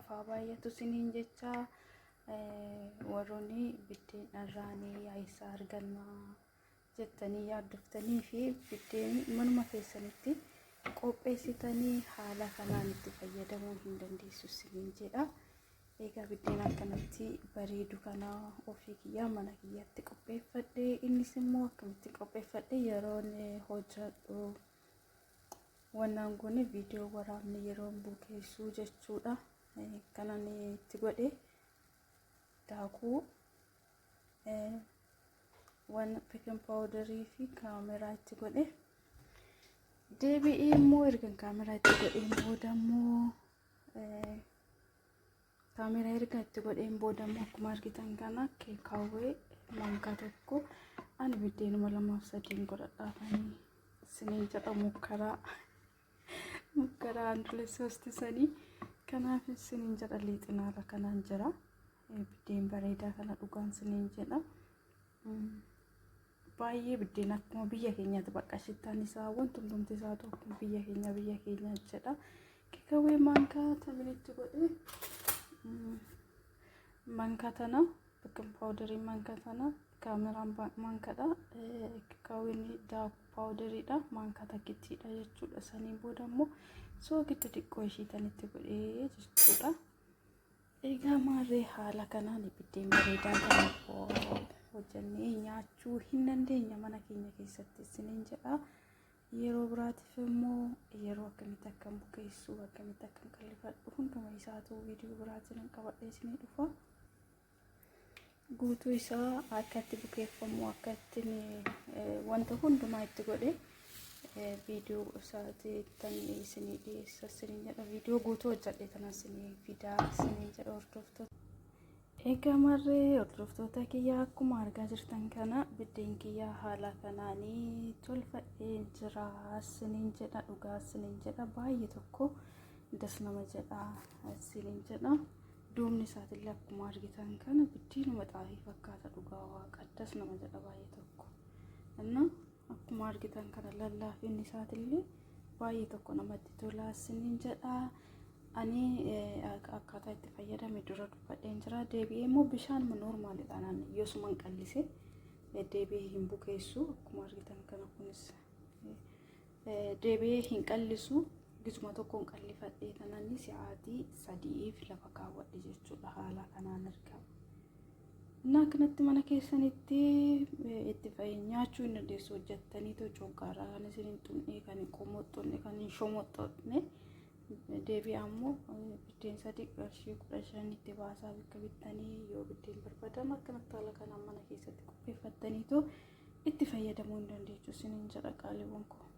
nuufaa baay'atu isiniin jecha warroonni biddeen irraanii yaa'isaa argannaa jettanii yaaddoftanii fi biddeen manuma keessanitti qopheessitanii haala kanaan itti fayyadamuu hin dandeessu isiniin jedha. Egaa biddeen akkanatti bareedu kana ofii kiyyaa mana kiyyaatti qopheeffadhe. Innis immoo akkamitti qopheeffadhe yeroon hojjedhu wannan kun viidiyoo waraabni yeroon bukeessuu jechuudha. Kanan itti godhe daakuu waan baking powderii fi kaameraa itti godhe deebi'ee immoo ergan kaameraa itti godheen booda immoo kaamera erga itti godheen booda immoo akkuma argitan kana keekaawwee mankaa tokko ani biddeenuma 2-3 godhadhaafanii isiniin jedha mukkaraa andule soostisanii kanaaf isiniin jedha liixinaarra kanaan jira biddeen bareedaa kana dhugaan isiniin jedha. Baay'ee biddeen akkuma biyya keenyaatti bakka shittaan isaa wanti hundumti isaa tokko biyya keenya jedha. Keekaawwee mankaa taminitti godhe mankatana baking powderii mankatana kaameraan mankadha keekaawween daakuu powderiidha mankata gittiidha jechuudha. Saniin booda immoo soogidda xiqqoo ishiitanitti godhee jechuudha. Egaa maarree haala kanaan biddeen bareedaa kana hojjannee nyaachuu hin dandeenya mana keenya keessatti isiniin jedha. Yeroo biraatiif immoo yeroo akkamitti akkam bukeessuu akkamitti akkam qallifadhu hunduma isaa ta'uu viidiyoo biraatiin qabadhee isinii dhufa. Guutuu isaa akkatti bukeeffamu akkatti wanta hundumaa itti godhe viidiyoo isaati tan isinii dhiyeessa isiniin jedha. Viidiyoo guutuu hojjedhe tan isinii fidaa isiniin jedha hordoftoota. Egaa marree hordoftoota kiyyaa akkuma argaa jirtan kana biddeen kiyyaa haala kanaanii tolfadhee jira isiniin jedha. Dhugaa isiniin jedha baay'ee tokko das nama jedha isiniin jedha. Duubni isaatillee akkuma argitan kana biddeenuma xaafii fakkaata dhugaa waaqa das nama jedha baay'ee tokko. Inna akkuma argitan kana lallaafiin isaatillee baay'ee tokko namatti tola isiniin jedha. Ani akkaataa itti fayyadame dura dubbadheen jira. Deebi'ee immoo bishaan noormaaliidhaan yoosuma qallise deebi'ee hin bukeessu akkuma argitan kana kunis deebi'ee hin qallisu gizuma tokkoon qallifadhee kanani sa'aatii 3 lafa kaawwadhe jechuudha. Haala kanaan argama. Innaa kanatti mana keessanitti itti nyaachuu hin dandeessu hojjettanii cooggaraa kan isin xunnee kan qomoxxonne kan shomoxxonne deebi'ee ammoo biddeen 3 qarshii 15 itti baasaa bakka bittanii yoo biddeen barbaadan akkanatti haala kanaan mana keessatti qopheeffattanii itti fayyadamuu hin dandeessu isiniin jedha qaaliiwwan koo.